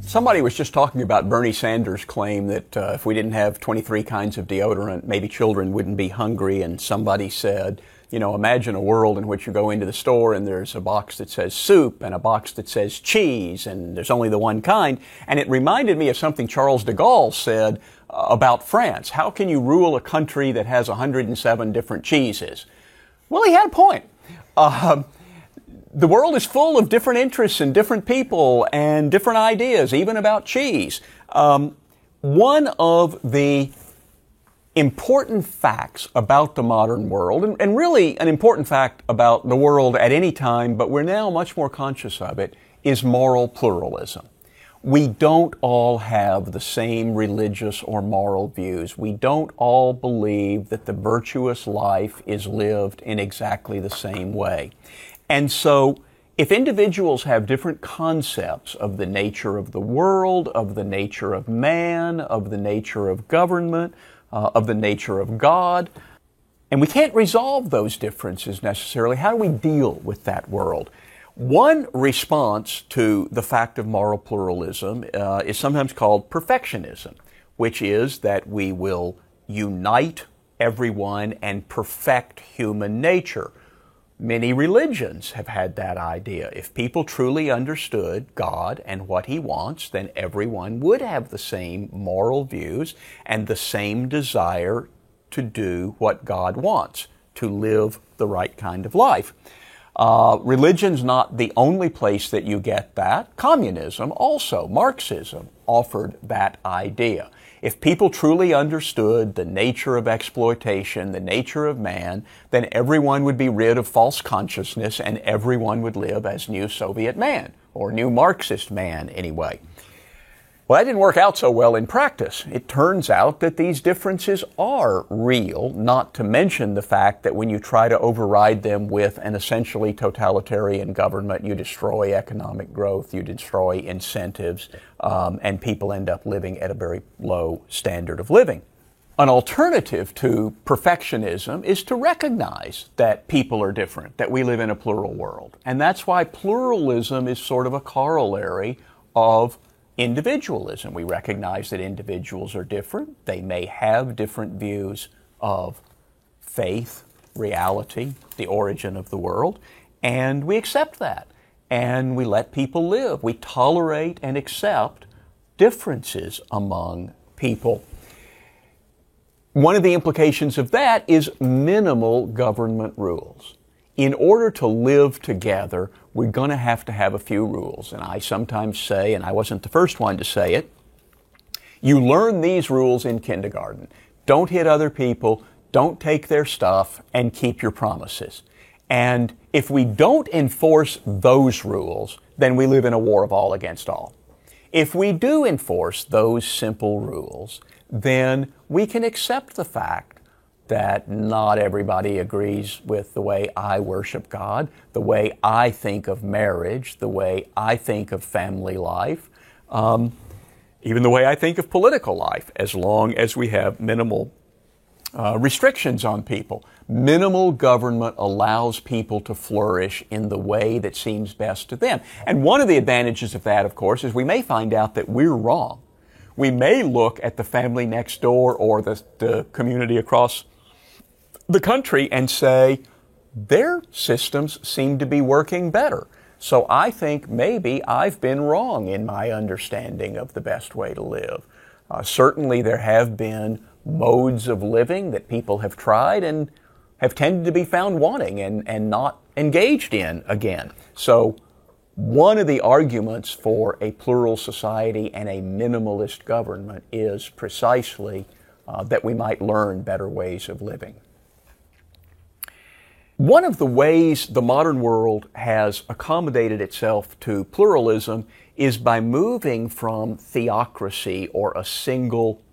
Somebody was just talking about Bernie Sanders' claim that if we didn't have 23 kinds of deodorant, maybe children wouldn't be hungry. And somebody said, you know, imagine a world in which you go into the store and there's a box that says soup and a box that says cheese, and there's only the one kind. And it reminded me of something Charles de Gaulle said about France. How can you rule a country that has 107 different cheeses? Well, he had a point. The world is full of different interests and different people and different ideas, even about cheese. One of the important facts about the modern world, and really an important fact about the world at any time, but we're now much more conscious of it, is moral pluralism. We don't all have the same religious or moral views. We don't all believe that the virtuous life is lived in exactly the same way. And so, if individuals have different concepts of the nature of the world, of the nature of man, of the nature of government, of the nature of God, and we can't resolve those differences necessarily, how do we deal with that world? One response to the fact of moral pluralism is sometimes called perfectionism, which is that we will unite everyone and perfect human nature. Many religions have had that idea. If people truly understood God and what He wants, then everyone would have the same moral views and the same desire to do what God wants, to live the right kind of life. Religion's not the only place that you get that. Communism also, Marxism, offered that idea. If people truly understood the nature of exploitation, the nature of man, then everyone would be rid of false consciousness and everyone would live as new Soviet man, or new Marxist man anyway. Well, that didn't work out so well in practice. It turns out that these differences are real, not to mention the fact that when you try to override them with an essentially totalitarian government, you destroy economic growth, you destroy incentives, and people end up living at a very low standard of living. An alternative to perfectionism is to recognize that people are different, that we live in a plural world. And that's why pluralism is sort of a corollary of individualism. We recognize that individuals are different. They may have different views of faith, reality, the origin of the world, and we accept that. And we let people live. We tolerate and accept differences among people. One of the implications of that is minimal government rules. In order to live together, we're going to have a few rules. And I sometimes say, and I wasn't the first one to say it, you learn these rules in kindergarten. Don't hit other people, don't take their stuff, and keep your promises. And if we don't enforce those rules, then we live in a war of all against all. If we do enforce those simple rules, then we can accept the fact that not everybody agrees with the way I worship God, the way I think of marriage, the way I think of family life, even the way I think of political life, as long as we have minimal restrictions on people. Minimal government allows people to flourish in the way that seems best to them. And one of the advantages of that, of course, is we may find out that we're wrong. We may look at the family next door or the community across the country and say, their systems seem to be working better. So I think maybe I've been wrong in my understanding of the best way to live. Certainly there have been modes of living that people have tried and have tended to be found wanting and not engaged in again. So one of the arguments for a plural society and a minimalist government is precisely that we might learn better ways of living. One of the ways the modern world has accommodated itself to pluralism is by moving from theocracy, or a single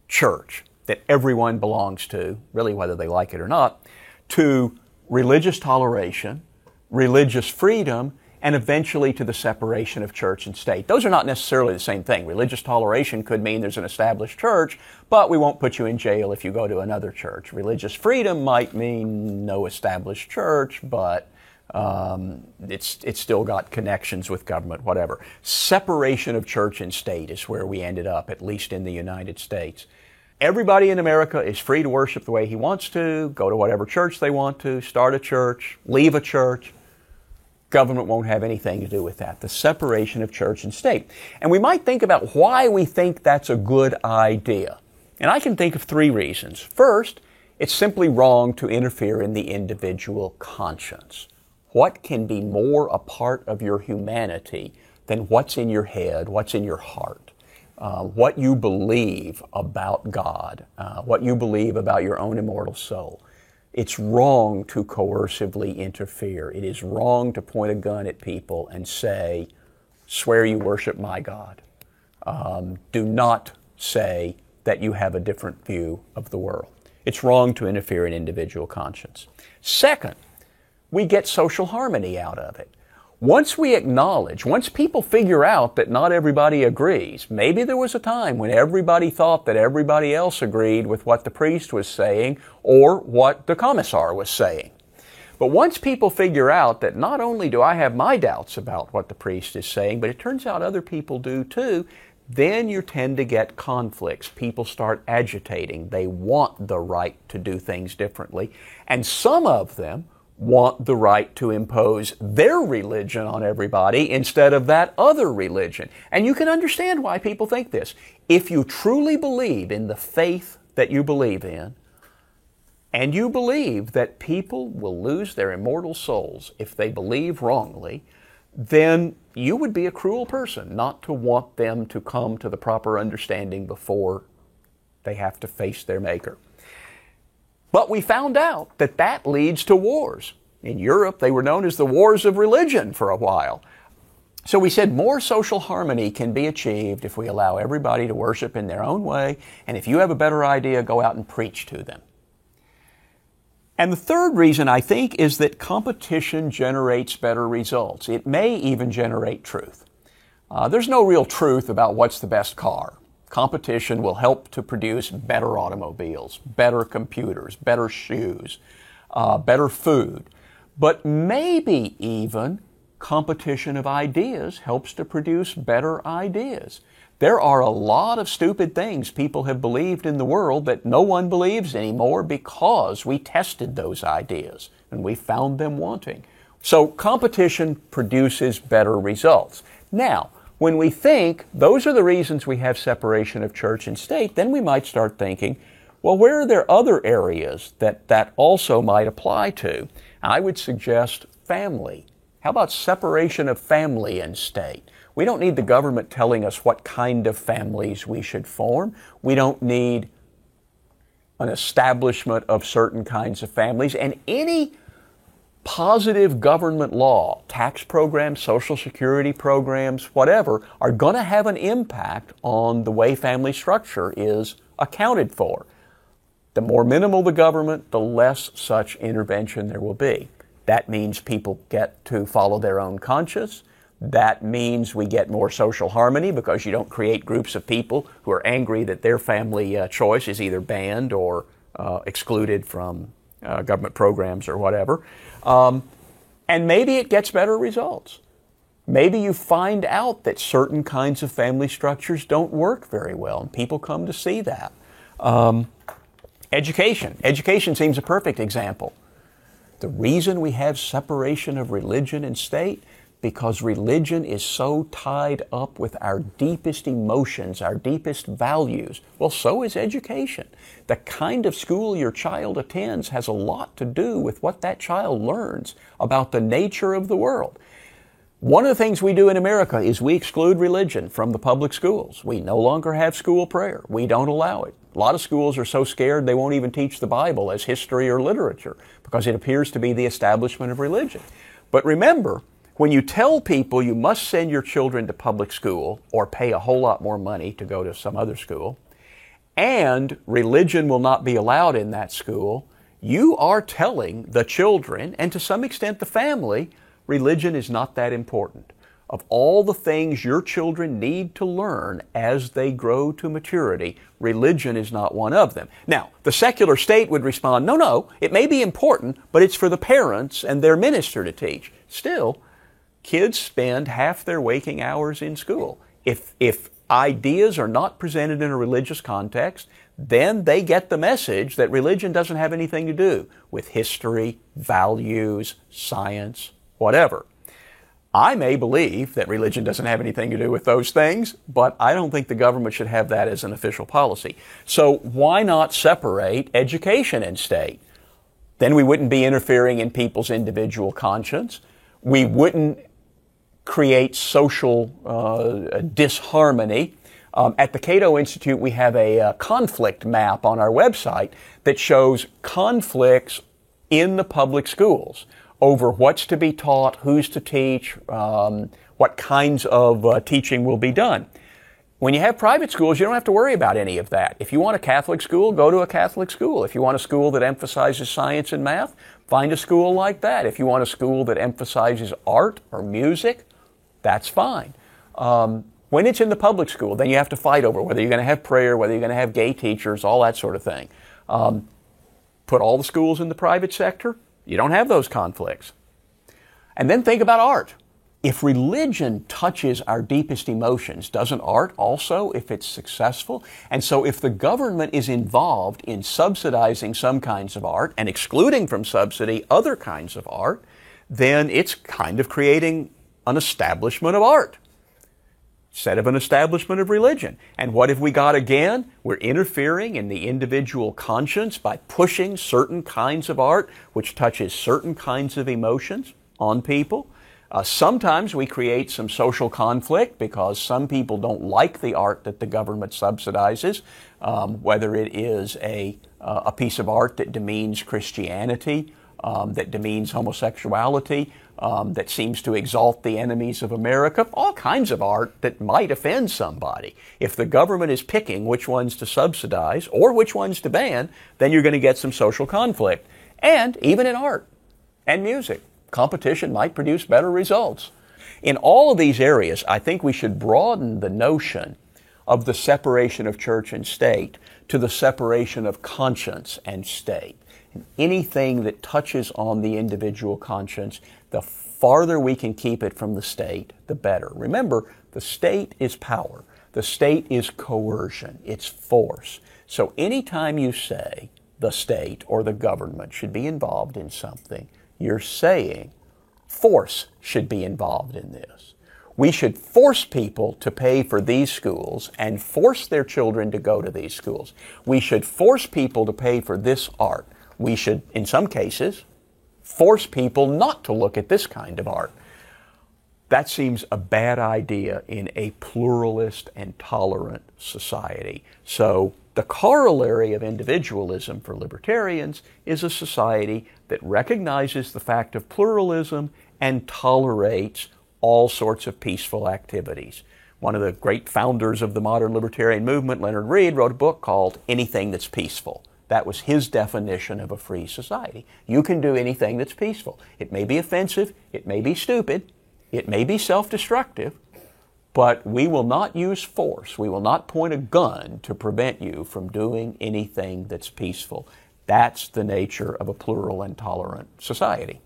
church that everyone belongs to, really whether they like it or not, to religious toleration, religious freedom, and eventually to the separation of church and state. Those are not necessarily the same thing. Religious toleration could mean there's an established church, but we won't put you in jail if you go to another church. Religious freedom might mean no established church, but it's still got connections with government, whatever. Separation of church and state is where we ended up, at least in the United States. Everybody in America is free to worship the way he wants to, go to whatever church they want to, start a church, leave a church. Government won't have anything to do with that. The separation of church and state. And we might think about why we think that's a good idea. And I can think of 3 reasons. First, it's simply wrong to interfere in the individual conscience. What can be more a part of your humanity than what's in your head, what's in your heart, what you believe about God, what you believe about your own immortal soul? It's wrong to coercively interfere. It is wrong to point a gun at people and say, swear you worship my God. Do not say that you have a different view of the world. It's wrong to interfere in individual conscience. Second, we get social harmony out of it. Once we acknowledge, once people figure out that not everybody agrees, maybe there was a time when everybody thought that everybody else agreed with what the priest was saying or what the commissar was saying. But once people figure out that not only do I have my doubts about what the priest is saying, but it turns out other people do too, then you tend to get conflicts. People start agitating. They want the right to do things differently. And some of them want the right to impose their religion on everybody instead of that other religion. And you can understand why people think this. If you truly believe in the faith that you believe in, and you believe that people will lose their immortal souls if they believe wrongly, then you would be a cruel person not to want them to come to the proper understanding before they have to face their Maker. But we found out that that leads to wars. In Europe, they were known as the wars of religion for a while. So we said more social harmony can be achieved if we allow everybody to worship in their own way, and if you have a better idea, go out and preach to them. And the third reason, I think, is that competition generates better results. It may even generate truth. There's no real truth about what's the best car. Competition will help to produce better automobiles, better computers, better shoes, better food. But maybe even competition of ideas helps to produce better ideas. There are a lot of stupid things people have believed in the world that no one believes anymore because we tested those ideas and we found them wanting. So competition produces better results. Now, when we think those are the reasons we have separation of church and state, then we might start thinking, well, where are there other areas that also might apply to? I would suggest family. How about separation of family and state? We don't need the government telling us what kind of families we should form. We don't need an establishment of certain kinds of families. And any positive government law, tax programs, Social Security programs, whatever, are going to have an impact on the way family structure is accounted for. The more minimal the government, the less such intervention there will be. That means people get to follow their own conscience. That means we get more social harmony because you don't create groups of people who are angry that their family choice is either banned or excluded from government programs or whatever. And maybe it gets better results. Maybe you find out that certain kinds of family structures don't work very well, and people come to see that. Education. Education seems a perfect example. The reason we have separation of religion and state, because religion is so tied up with our deepest emotions, our deepest values. Well, so is education. The kind of school your child attends has a lot to do with what that child learns about the nature of the world. One of the things we do in America is we exclude religion from the public schools. We no longer have school prayer. We don't allow it. A lot of schools are so scared they won't even teach the Bible as history or literature because it appears to be the establishment of religion. But remember, when you tell people you must send your children to public school or pay a whole lot more money to go to some other school, and religion will not be allowed in that school, you are telling the children, and to some extent the family, religion is not that important. Of all the things your children need to learn as they grow to maturity, religion is not one of them. Now, the secular state would respond, no, it may be important, but it's for the parents and their minister to teach. Still, kids spend half their waking hours in school. If ideas are not presented in a religious context, then they get the message that religion doesn't have anything to do with history, values, science, whatever. I may believe that religion doesn't have anything to do with those things, but I don't think the government should have that as an official policy. So why not separate education and state? Then we wouldn't be interfering in people's individual conscience. We wouldn't create social disharmony. At the Cato Institute, we have a conflict map on our website that shows conflicts in the public schools over what's to be taught, who's to teach, what kinds of teaching will be done. When you have private schools, you don't have to worry about any of that. If you want a Catholic school, go to a Catholic school. If you want a school that emphasizes science and math, find a school like that. If you want a school that emphasizes art or music, that's fine. When it's in the public school, then you have to fight over whether you're going to have prayer, whether you're going to have gay teachers, all that sort of thing. Put all the schools in the private sector, you don't have those conflicts. And then think about art. If religion touches our deepest emotions, doesn't art also if it's successful? And so if the government is involved in subsidizing some kinds of art and excluding from subsidy other kinds of art, then it's kind of creating an establishment of art instead of an establishment of religion. And what have we got again? We're interfering in the individual conscience by pushing certain kinds of art which touches certain kinds of emotions on people. Sometimes we create some social conflict because some people don't like the art that the government subsidizes, whether it is a piece of art that demeans Christianity, that demeans homosexuality, that seems to exalt the enemies of America, all kinds of art that might offend somebody. If the government is picking which ones to subsidize or which ones to ban, then you're going to get some social conflict. And even in art and music, competition might produce better results. In all of these areas, I think we should broaden the notion of the separation of church and state to the separation of conscience and state. And anything that touches on the individual conscience, the farther we can keep it from the state, the better. Remember, the state is power. The state is coercion. It's force. So anytime you say the state or the government should be involved in something, you're saying force should be involved in this. We should force people to pay for these schools and force their children to go to these schools. We should force people to pay for this art. We should, in some cases, force people not to look at this kind of art. That seems a bad idea in a pluralist and tolerant society. So the corollary of individualism for libertarians is a society that recognizes the fact of pluralism and tolerates all sorts of peaceful activities. One of the great founders of the modern libertarian movement, Leonard Read, wrote a book called Anything That's Peaceful. That was his definition of a free society. You can do anything that's peaceful. It may be offensive, it may be stupid, it may be self-destructive, but we will not use force. We will not point a gun to prevent you from doing anything that's peaceful. That's the nature of a plural and tolerant society.